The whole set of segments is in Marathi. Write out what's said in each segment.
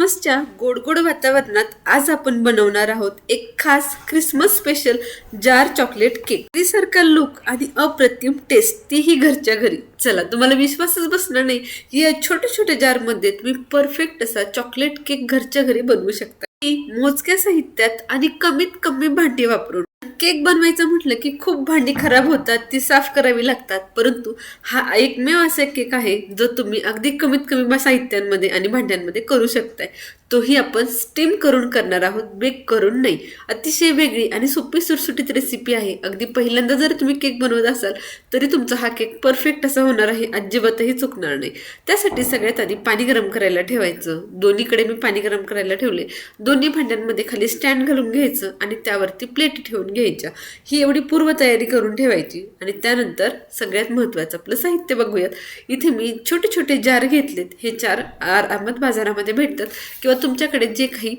क्रिसमसच्या गोड गोड वातावरणात आज आपण बनवणार आहोत एक खास क्रिसमस स्पेशल जार चॉकलेट केक सारखा लुक आणि अप्रतिम टेस्ट, तीही घरच्या घरी. चला, तुम्हाला विश्वासच बसणार नाही की या छोट्या छोट्या जार मध्ये तुम्ही परफेक्ट असा चॉकलेट केक घरच्या घरी बनवू शकता. मोजक्या साहित्यात आणि कमीत कमी भांडी वापरून केक बनवायचं म्हटलं की खूप भांडी खराब होतात, ती साफ करावी लागतात. परंतु हा एकमेव असा केक आहे जो तुम्ही अगदी कमीत कमी साहित्यांमध्ये आणि भांड्यांमध्ये करू शकताय. तोही आपण स्टीम करून करणार आहोत, बेक करून नाही. अतिशय वेगळी आणि सोपी सुटसुटीत रेसिपी आहे. अगदी पहिल्यांदा जर तुम्ही केक बनवत असाल तरी तुमचा हा केक परफेक्ट असा होणार आहे, अजिबातही चुकणार नाही. त्यासाठी सगळ्यात आधी पाणी गरम करायला ठेवायचं. दोन्हीकडे मी पाणी गरम करायला ठेवले. दोन्ही भांड्यांमध्ये खाली स्टँड घालून घ्यायचं आणि त्यावरती प्लेट ठेवून घ्यायच्या. ही एवढी पूर्वतयारी करून ठेवायची. आणि त्यानंतर सगळ्यात महत्त्वाचं आपलं साहित्य बघूयात. इथे मी छोटे छोटे जार घेतलेत. हे जार अहमद बाजारामध्ये भेटतात किंवा तुमच्याकडे जे काही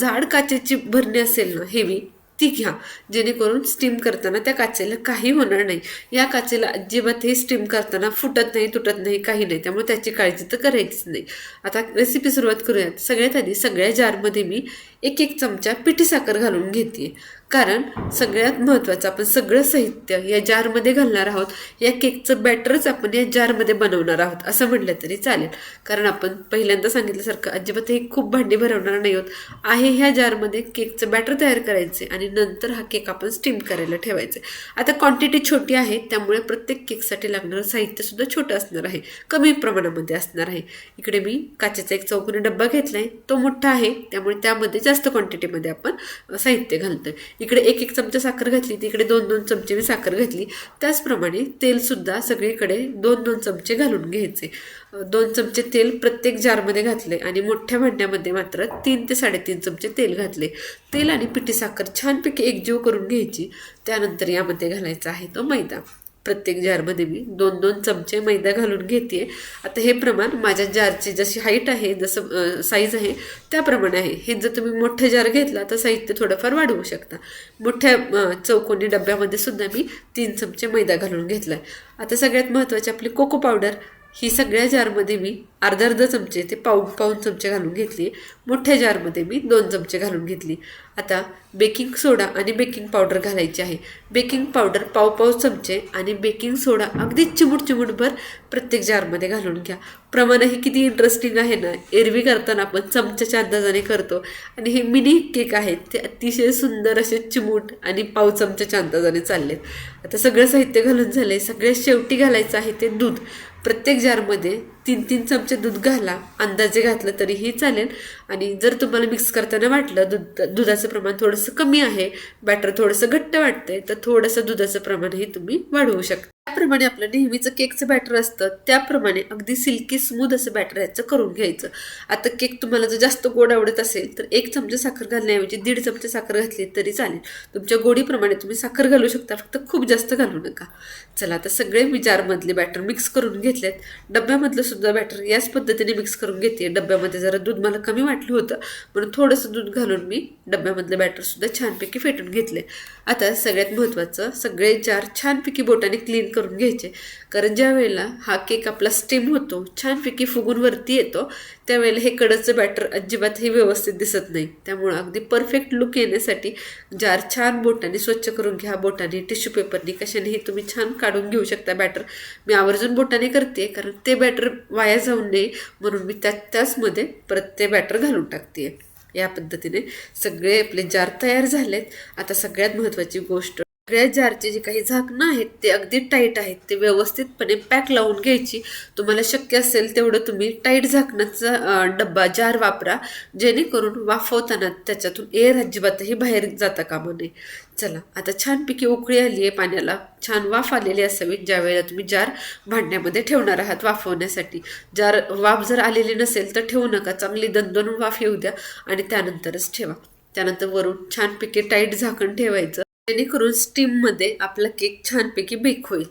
जाड काचेची भरणी असेल ना, हेवी, ती घ्या, जेणेकरून स्टीम करताना त्या काचेला काही होणार नाही. या काचेला अजिबातही स्टीम करताना फुटत नाही, तुटत नाही, काही नाही. त्यामुळे त्याची काळजी तर करायचीच नाही. आता रेसिपी सुरुवात करूयात. सगळ्यात आधी सगळ्या जारमध्ये मी एक एक चमचा पिठी साखर घालून घेते. कारण सगळ्यात महत्त्वाचं, आपण सगळं साहित्य या जारमध्ये घालणार आहोत. या केकचं बॅटरच आपण या जारमध्ये बनवणार आहोत असं म्हटलं तरी चालेल. कारण आपण पहिल्यांदा सांगितल्यासारखं अजिबातही खूप भांडी भरवणार नाही आहोत. आहे ह्या जारमध्ये केकचं बॅटर तयार करायचे आणि नंतर हा केक आपण स्टीम करायला ठेवायचे. आता क्वांटिटी छोटी आहे, त्यामुळे प्रत्येक केकसाठी लागणारं साहित्य सुद्धा छोटं असणार आहे, कमी प्रमाणामध्ये असणार आहे. इकडे मी काचेचा एक चौकोनी डब्बा घेतलाय. तो मोठा आहे, त्यामुळे त्यामध्ये जास्त क्वांटिटीमध्ये आपण साहित्य घालतोय. इकडे एक एक चमचा साखर घातली, तिकडे 2-2 चमचे मी साखर घातली. त्याचप्रमाणे तेल सुद्धा सगळीकडे 2-2 चमचे घालून घ्यायचे. 2 चमचे तेल प्रत्येक जारमध्ये घातले आणि मोठ्या भांड्यामध्ये मात्र 3 ते 3.5 चमचे तेल घातले. तेल आणि पिठी साखर छानपैकी एकजीव करून घ्यायची. त्यानंतर यामध्ये घालायचा आहे तो मैदा. प्रत्येक जारमध्ये मी 2-2 चमचे मैदा घालून घेते. आता हे प्रमाण माझ्या जारची जशी हाईट आहे, जसं साईज आहे त्याप्रमाणे आहे. हे जर तुम्ही मोठं जार घेतला तर साहित्य थोडंफार वाढवू शकता. मोठ्या चौकोनी डब्यामध्ये सुद्धा मी 3 चमचे मैदा घालून घेतला. आता सगळ्यात महत्त्वाची आपली कोको पावडर. ही सगळ्या जारमध्ये मी अर्धा चमचे ते पाऊण चमचे घालून घेतली. मोठ्या जारमध्ये मी 2 चमचे घालून घेतली. आता बेकिंग सोडा आणि बेकिंग पावडर घालायची आहे. बेकिंग पावडर पाव चमचे आणि बेकिंग सोडा अगदी चिमूटभर प्रत्येक जारमध्ये घालून घ्या. प्रमाणही किती इंटरेस्टिंग आहे ना. एरवी करताना आपण चमच्याच्या अंदाजाने करतो आणि हे मिनी केक आहेत ते अतिशय सुंदर असे चिमूट आणि पाव चमच्याच्या अंदाजाने चाललेत. आता सगळं साहित्य घालून झालंय. सगळ्यात शेवटी घालायचं आहे ते दूध. प्रत्येक जारमध्ये 3-3 चमचे दूध घाला. अंदाजे घातलं तरीही चालेल. आणि जर तुम्हाला मिक्स करताना वाटलं दुधाचं प्रमाण थोडंसं कमी आहे, बॅटर थोडंसं घट्ट वाटतंय, तर थोडंसं दुधाचं प्रमाणही तुम्ही वाढवू शकता. त्याप्रमाणे आपलं नेहमीचं केकचं बॅटर असतं त्याप्रमाणे अगदी सिल्की स्मूथ असं बॅटर याचं करून घ्यायचं. आता केक तुम्हाला जर जास्त गोड आवडत असेल तर 1 चमचा साखर घालण्याऐवजी 1.5 चमचे साखर घातली तरी चालेल. तुमच्या गोडीप्रमाणे तुम्ही साखर घालू शकता, फक्त खूप जास्त घालू नका. चला, आता सगळे मी जारमधले बॅटर मिक्स करून घेतलेत. डब्यामधलं सुद्धा बॅटर याच पद्धतीने मिक्स करून घेते. डब्यामध्ये जरा दूध मला कमी वाटलं होतं म्हणून थोडंसं दूध घालून मी डब्यामधलं बॅटर सुद्धा छानपैकी फेटून घेतले. आता सगळ्यात महत्त्वाचं, सगळे जार छानपैकी बोटाने क्लीन करून घ्यायचे. कारण ज्या वेळेला हा केक आपला स्टीम होतो, छानपैकी फुगून वरती येतो, त्यावेळेला हे कडचं बॅटर अजिबातही व्यवस्थित दिसत नाही. त्यामुळं अगदी परफेक्ट लुक येण्यासाठी जार छान बोटाने स्वच्छ करून घ्या. बोटाने, टिश्यू पेपरनी, कशानेही तुम्ही छान काढून घेऊ शकता बॅटर. मी आवर्जून बोटाने करते कारण ते बॅटर वाया जाऊ नये म्हणून मी त्याचमध्ये परत ते बॅटर घालून टाकते. या पद्धतीने सगळे आपले जार तयार झालेत. आता सगळ्यात महत्त्वाची गोष्ट, सगळ्या जारचे जे काही झाकणं आहेत ते अगदी टाईट आहेत, ते व्यवस्थितपणे पॅक लावून घ्यायची. तुम्हाला शक्य असेल तेवढं तुम्ही टाईट झाकणाचा डब्बा जार वापरा, जेणेकरून वाफवताना त्याच्यातून एअर अजिबातही बाहेर जाता कामा नये. चला, आता छानपैकी उकळी आली आहे पाण्याला, छान वाफ आलेली असावी ज्या वेळेला तुम्ही जार भांड्यामध्ये ठेवणार आहात वाफवण्यासाठी. वाफ जर आलेली नसेल तर ठेवू नका, चांगली दणदणून वाफ येऊ द्या आणि त्यानंतरच ठेवा. त्यानंतर वरून छानपैकी टाईट झाकण ठेवायचं, जेणेकरून स्टीममध्ये आपला केक छानपैकी बेक होईल.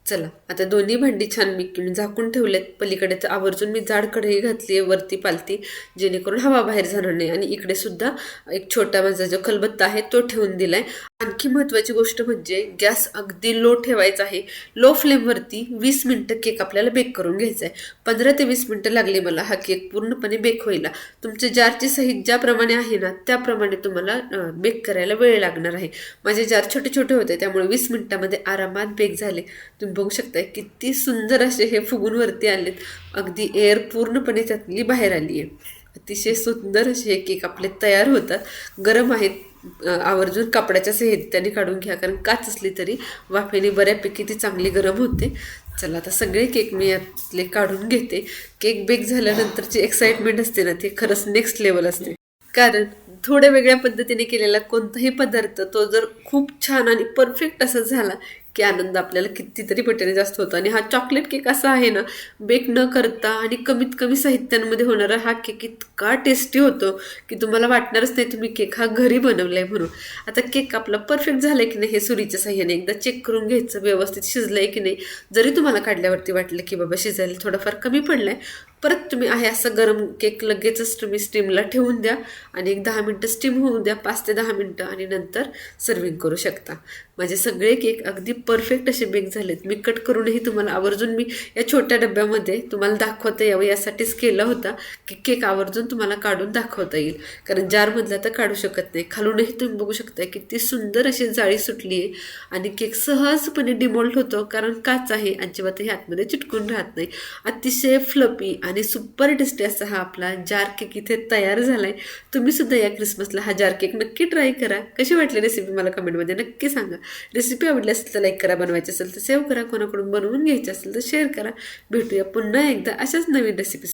चला आता दोन्ही भांडी छान मी झाकून ठेवलेत. पलीकडे तर आवर्जून मी जाड कढई घातली आहे वरती पालती, जेणेकरून हवा बाहेर जाणार नाही. आणि इकडे सुद्धा एक छोटा माझा जो खलबत्ता आहे तो ठेवून दिलाय. आणखी महत्वाची गोष्ट म्हणजे गॅस अगदी लो ठेवायचा आहे. लो फ्लेमवरती 20 मिनिटं केक आपल्याला बेक करून घ्यायचा आहे. 15 ते 20 मिनिटं लागली मला हा केक पूर्णपणे बेक व्हायला. तुमच्या जारची साईज ज्याप्रमाणे आहे ना त्याप्रमाणे तुम्हाला बेक करायला वेळ लागणार आहे. माझे जार छोटे छोटे होते त्यामुळे 20 मिनिटामध्ये आरामात बेक झाले. तुम्ही बघू शकताय किती सुंदर असे हे फुगून वरती आलेत. अगदी एअर पूर्णपणे त्यातली बाहेर आली आहे. अतिशय सुंदर असे हे केक आपले तयार होतात. गरम आहेत, आवर्जून कापडाच्या साहित्याने काढून घ्या, कारण काच असली तरी वाफेने बऱ्यापैकी ती चांगली गरम होते. चला आता सगळे केक मी यातले काढून घेते. केक बेक झाल्यानंतरची एक्साइटमेंट असते ना ती खरंच नेक्स्ट लेवल असते. कारण थोड्या वेगळ्या पद्धतीने केलेला कोणताही पदार्थ तो जर खूप छान आणि परफेक्ट असा झाला की आनंद आपल्याला कितीतरी पटीने जास्त होतो. आणि हा चॉकलेट केक असा आहे ना, बेक न करता आणि कमीत कमी साहित्यांमध्ये होणारा हा केक इतका टेस्टी होतो की तुम्हाला वाटणारच नाही तुम्ही केक हा घरी बनवलाय म्हणून. आता केक आपला परफेक्ट झालाय की नाही हे सुरीच्या साह्याने एकदा चेक करून घ्यायचं, व्यवस्थित शिजलंय की नाही. जरी तुम्हाला काढल्यावरती वाटलं की बाबा शिजायला थोडाफार कमी पडलाय, परत तुम्ही आहे असं गरम केक लगेचच तुम्ही स्टीमला ठेवून द्या आणि एक 10 मिनटं स्टीम होऊ द्या, 5 ते 10 मिनटं, आणि नंतर सर्विंग करू शकता. माझे सगळे केक अगदी परफेक्ट असे बेक झालेत. मी कट करूनही तुम्हाला आवर्जून मी या छोट्या डब्यामध्ये तुम्हाला दाखवता यावं यासाठीच केला होता की केक आवर्जून तुम्हाला काढून दाखवता येईल. कारण जारमधला तर काढू शकत नाही. खालूनही तुम्ही बघू शकता किती सुंदर अशी जाळी सुटली आहे आणि केक सहजपणे डिमोल्ट होतो, कारण काच आहे, अजिबातही आतमध्ये चिटकून राहत नाही. अतिशय फ्लपी आणि सुपर टेस्टी असा हा आपला जार केक इथे तयार झालाय. तुम्ही सुद्धा या क्रिसमसला हा जार केक नक्की ट्राय करा. कशी वाटली रेसिपी मला कमेंटमध्ये नक्की सांगा. रेसिपी आवडली असेल तर लाईक करा, बनवायची असेल तर सेव्ह करा, कोणाकडून बनवून घ्यायची असेल तर शेअर करा. भेटूया पुन्हा एकदा अशाच नवीन रेसिपी.